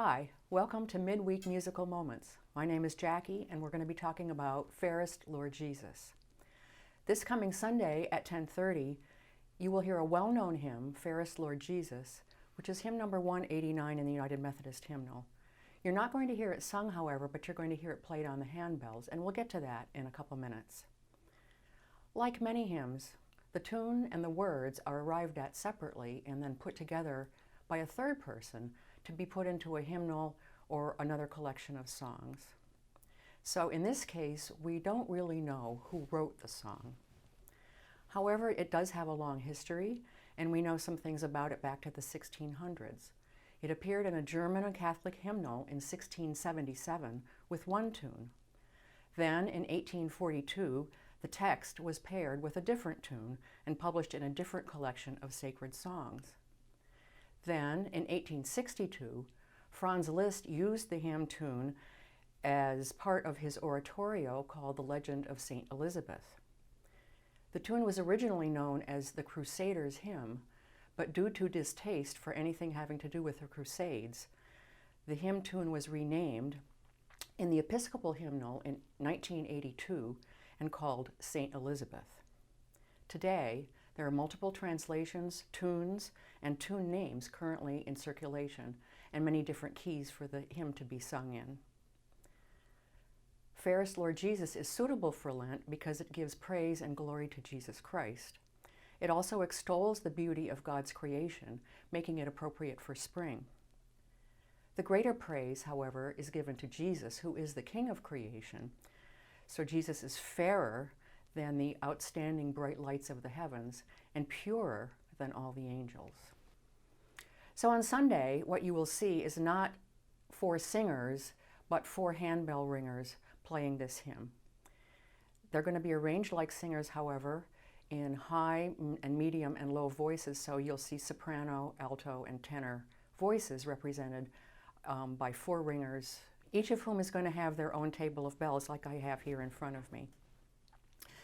Hi, welcome to Midweek Musical Moments. My name is Jackie, and we're going to be talking about Fairest Lord Jesus. This coming Sunday at 10:30, you will hear a well-known hymn, Fairest Lord Jesus, which is hymn number 189 in the United Methodist Hymnal. You're not going to hear it sung, however, but you're going to hear it played on the handbells, and we'll get to that in a couple minutes. Like many hymns, the tune and the words are arrived at separately and then put together by a third person to be put into a hymnal or another collection of songs. So in this case, we don't really know who wrote the song. However, it does have a long history, and we know some things about it back to the 1600s. It appeared in a German and Catholic hymnal in 1677 with one tune. Then, in 1842, the text was paired with a different tune and published in a different collection of sacred songs. Then, in 1862, Franz Liszt used the hymn tune as part of his oratorio called The Legend of St. Elizabeth. The tune was originally known as the Crusaders' Hymn, but due to distaste for anything having to do with the Crusades, the hymn tune was renamed in the Episcopal hymnal in 1982 and called St. Elizabeth. Today, there are multiple translations, tunes, and tune names currently in circulation, and many different keys for the hymn to be sung in. Fairest Lord Jesus is suitable for Lent because it gives praise and glory to Jesus Christ. It also extols the beauty of God's creation, making it appropriate for spring. The greater praise, however, is given to Jesus, who is the King of creation. So Jesus is fairer than the outstanding bright lights of the heavens and purer than all the angels. So on Sunday, what you will see is not 4 singers, but 4 handbell ringers playing this hymn. They're going to be arranged like singers, however, in high and medium and low voices, so you'll see soprano, alto, and tenor voices represented by 4 ringers, each of whom is going to have their own table of bells like I have here in front of me.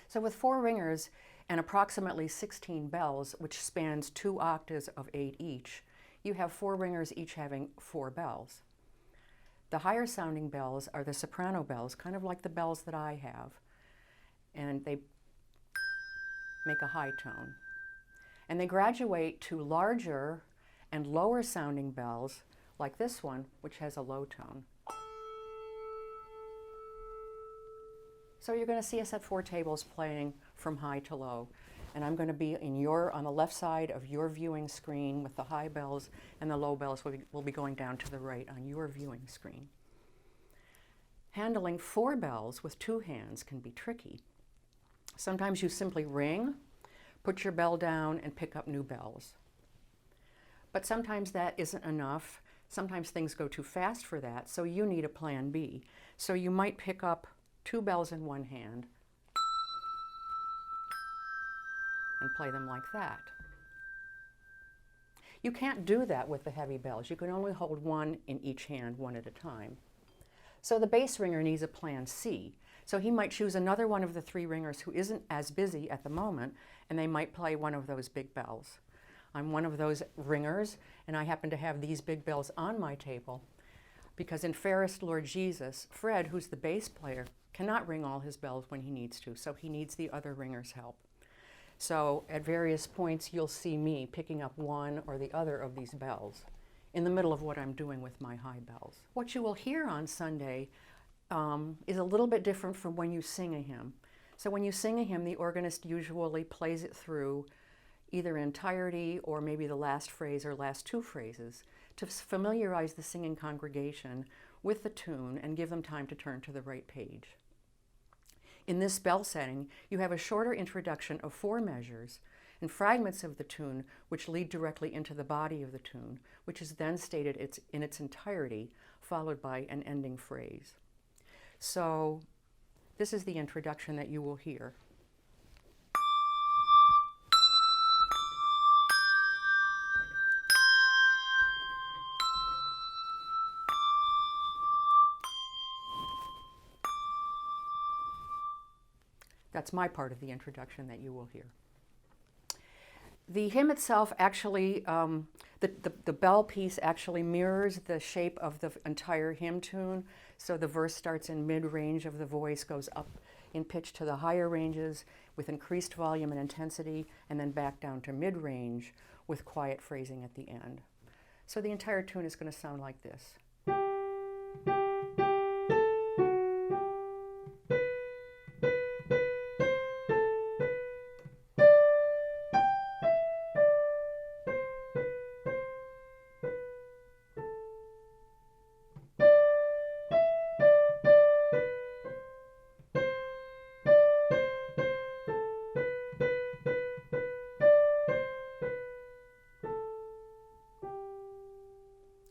So with 4 ringers and approximately 16 bells, which spans 2 octaves of 8 each, you have 4 ringers each having 4 bells. The higher sounding bells are the soprano bells, kind of like the bells that I have, and they make a high tone. And they graduate to larger and lower sounding bells, like this one, which has a low tone. So you're going to see us at 4 tables playing from high to low. And I'm going to be on the left side of your viewing screen with the high bells, and the low bells will be going down to the right on your viewing screen. Handling 4 bells with 2 hands can be tricky. Sometimes you simply ring, put your bell down, and pick up new bells. But sometimes that isn't enough. Sometimes things go too fast for that, so you need a plan B. So you might pick up 2 bells in one hand and play them like that. You can't do that with the heavy bells. You can only hold one in each hand, one at a time. So the bass ringer needs a plan C. So he might choose another one of the 3 ringers who isn't as busy at the moment, and they might play one of those big bells. I'm one of those ringers, and I happen to have these big bells on my table because in Fairest Lord Jesus, Fred, who's the bass player, cannot ring all his bells when he needs to, so he needs the other ringer's help. So at various points, you'll see me picking up one or the other of these bells in the middle of what I'm doing with my high bells. What you will hear on Sunday is a little bit different from when you sing a hymn. So when you sing a hymn, the organist usually plays it through either entirety or maybe the last phrase or last 2 phrases to familiarize the singing congregation with the tune and give them time to turn to the right page. In this bell setting, you have a shorter introduction of 4 measures and fragments of the tune which lead directly into the body of the tune, which is then stated in its entirety, followed by an ending phrase. So this is the introduction that you will hear. That's my part of the introduction that you will hear. The hymn itself actually, the bell piece actually mirrors the shape of the entire hymn tune. So the verse starts in mid-range of the voice, goes up in pitch to the higher ranges with increased volume and intensity, and then back down to mid-range with quiet phrasing at the end. So the entire tune is going to sound like this.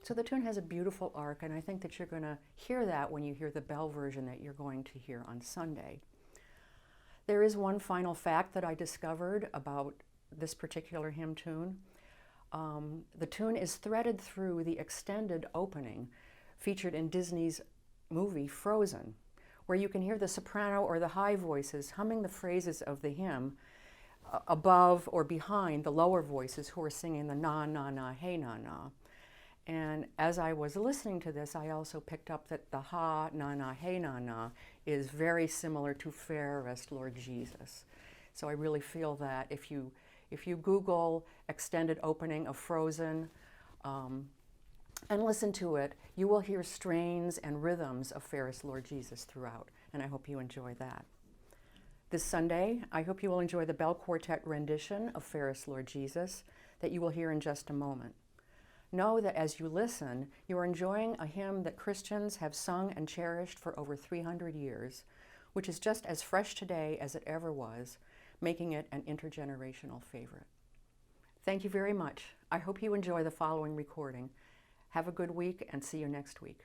So the tune has a beautiful arc, and I think that you're going to hear that when you hear the bell version that you're going to hear on Sunday. There is one final fact that I discovered about this particular hymn tune. The tune is threaded through the extended opening featured in Disney's movie Frozen, where you can hear the soprano or the high voices humming the phrases of the hymn above or behind the lower voices who are singing the na, na, na, hey, na, na. And as I was listening to this, I also picked up that the ha, na, na, hey, na, na is very similar to Fairest Lord Jesus. So I really feel that if you Google extended opening of Frozen and listen to it, you will hear strains and rhythms of Fairest Lord Jesus throughout, and I hope you enjoy that. This Sunday, I hope you will enjoy the Bell Quartet rendition of Fairest Lord Jesus that you will hear in just a moment. Know that as you listen, you are enjoying a hymn that Christians have sung and cherished for over 300 years, which is just as fresh today as it ever was, making it an intergenerational favorite. Thank you very much. I hope you enjoy the following recording. Have a good week and see you next week.